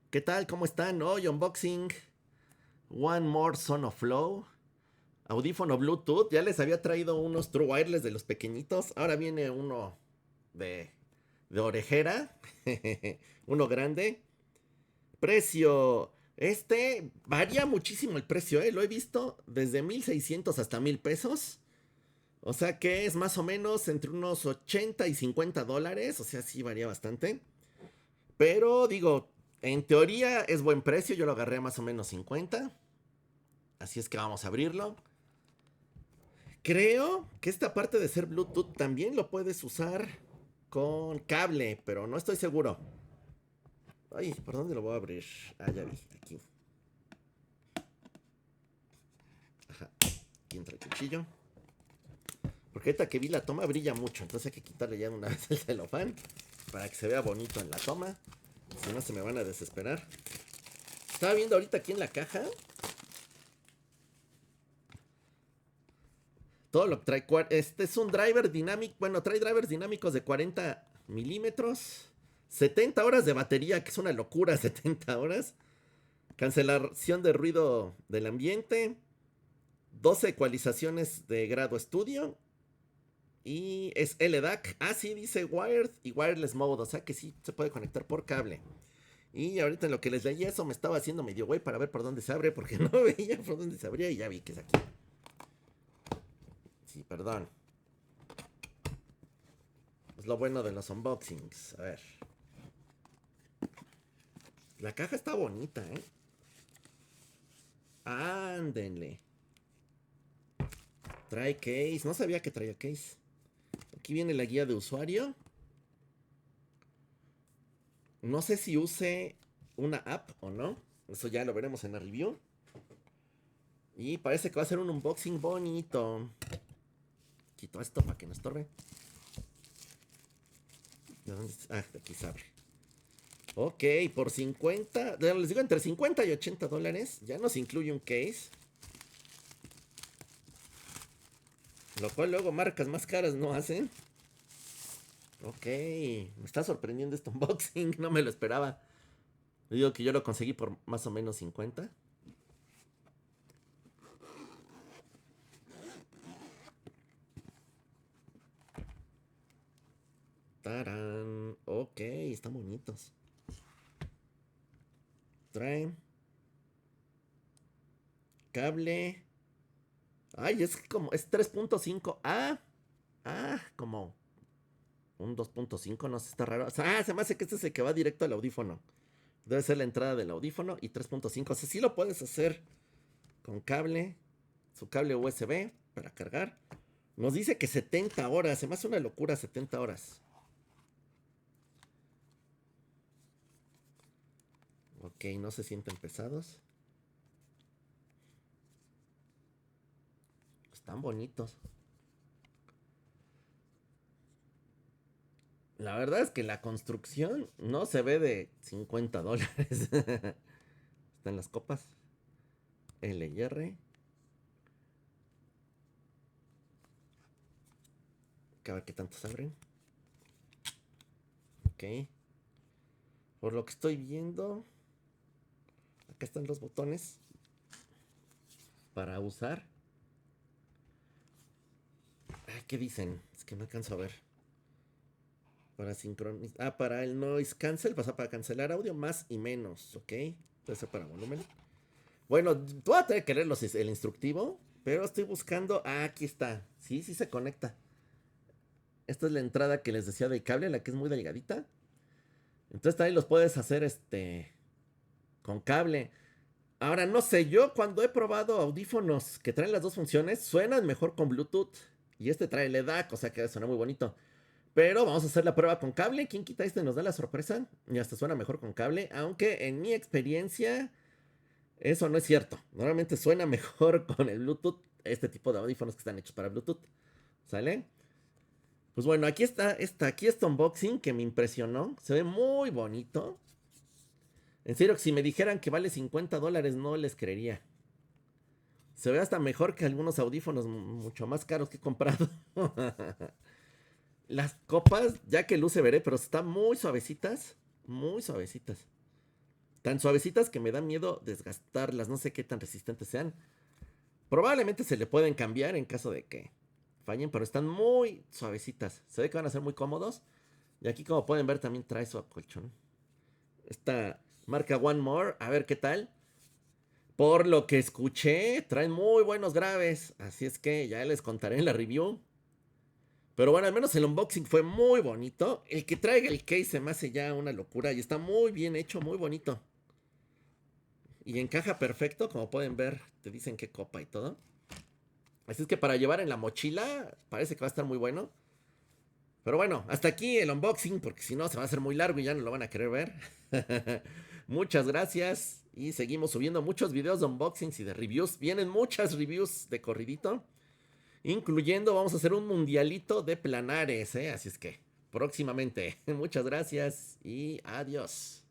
¿Qué tal? ¿Cómo están? Hoy unboxing One More Son of Flow. Audífono Bluetooth. Ya les había traído unos True Wireless de los pequeñitos. Ahora viene uno de, de orejera. Uno grande. Precio. Este varía muchísimo el precio, ¿eh? Lo he visto desde 1,600 hasta 1,000 pesos. O sea que es más o menos entre unos 80 y 50 dólares. O sea, sí varía bastante. Pero digo, en teoría es buen precio. Yo lo agarré a más o menos 50. Así es que vamos a abrirlo. Creo que esta parte de ser Bluetooth también lo puedes usar con cable, pero no estoy seguro. Ay, ¿por dónde lo voy a abrir? Ah, ya vi, aquí. Ajá, aquí entra el cuchillo. Porque ahorita que vi la toma brilla mucho, entonces hay que quitarle ya de una vez el celofán para que se vea bonito en la toma. Si no, se me van a desesperar. Estaba viendo ahorita aquí en la caja todo lo que trae. Este es un driver dinámico. Bueno, trae drivers dinámicos de 40 milímetros. 70 horas de batería, que es una locura, 70 horas. Cancelación de ruido del ambiente. 12 ecualizaciones de grado estudio. Y es LDAC. Ah, sí, dice wired y wireless mode. O sea que sí se puede conectar por cable. Y ahorita en lo que les leí eso me estaba haciendo medio güey para ver por dónde se abre. Porque no veía por dónde se abría y ya vi que es aquí. Sí, perdón. Es lo bueno de los unboxings. A ver. La caja está bonita, ¿eh? Ándenle. Trae case. No sabía que traía case. Aquí viene la guía de usuario. No sé si use una app o no. Eso ya lo veremos en la review. Y parece que va a ser un unboxing bonito. Quito esto para que no estorbe. ¿De dónde? Ah, de aquí se abre. Ok, por 50. Les digo entre 50 y 80 dólares. Ya nos incluye un case. Lo cual luego marcas más caras no hacen. Ok, me está sorprendiendo este unboxing. No me lo esperaba. Digo que yo lo conseguí por más o menos 50. Tarán. Ok, están bonitos. Traen cable. Ay, es como. Es 3.5. Como un 2.5. No sé, está raro. Se me hace que este es el que va directo al audífono. Debe ser la entrada del audífono y 3.5. O sea, sí lo puedes hacer con cable. Su cable USB para cargar. Nos dice que 70 horas. Se me hace una locura 70 horas. Ok, no se sienten pesados. Están bonitos. La verdad es que la construcción no se ve de 50 dólares. Están las copas. L y R. A ver qué tantos abren. Ok. Por lo que estoy viendo. Acá están los botones. Para usar. ¿Qué dicen? Es que no alcanzo a ver. Para sincronizar. Para el noise cancel. Pasa para cancelar audio más y menos. Ok. Puede ser para volumen. Bueno, voy a tener que leer el instructivo. Pero estoy buscando. Aquí está. Sí, sí se conecta. Esta es la entrada que les decía de cable, la que es muy delgadita. Entonces también los puedes hacer con cable. Ahora, no sé, yo cuando he probado audífonos que traen las dos funciones, suenan mejor con Bluetooth. Y este trae LDAC, o sea que suena muy bonito. Pero vamos a hacer la prueba con cable. ¿Quién quita nos da la sorpresa? Y hasta suena mejor con cable. Aunque en mi experiencia, eso no es cierto. Normalmente suena mejor con el Bluetooth. Este tipo de audífonos que están hechos para Bluetooth. ¿Sale? Pues bueno, aquí está unboxing que me impresionó. Se ve muy bonito. En serio, que si me dijeran que vale 50 dólares, no les creería. Se ve hasta mejor que algunos audífonos mucho más caros que he comprado. Las copas, ya que luce veré, pero están muy suavecitas. Muy suavecitas. Tan suavecitas que me da miedo desgastarlas. No sé qué tan resistentes sean. Probablemente se le pueden cambiar en caso de que fallen, pero están muy suavecitas. Se ve que van a ser muy cómodos. Y aquí, como pueden ver, también trae su colchón. Esta marca One More, a ver qué tal. Por lo que escuché, traen muy buenos graves. Así es que ya les contaré en la review. Pero bueno, al menos el unboxing fue muy bonito. El que traiga el case se me hace ya una locura. Y está muy bien hecho, muy bonito. Y encaja perfecto, como pueden ver. Te dicen qué copa y todo. Así es que para llevar en la mochila, parece que va a estar muy bueno. Pero bueno, hasta aquí el unboxing, porque si no se va a hacer muy largo y ya no lo van a querer ver. Muchas gracias. Y seguimos subiendo muchos videos de unboxings y de reviews. Vienen muchas reviews de corridito. Incluyendo, vamos a hacer un mundialito de planares, ¿eh? Así es que próximamente. Muchas gracias y adiós.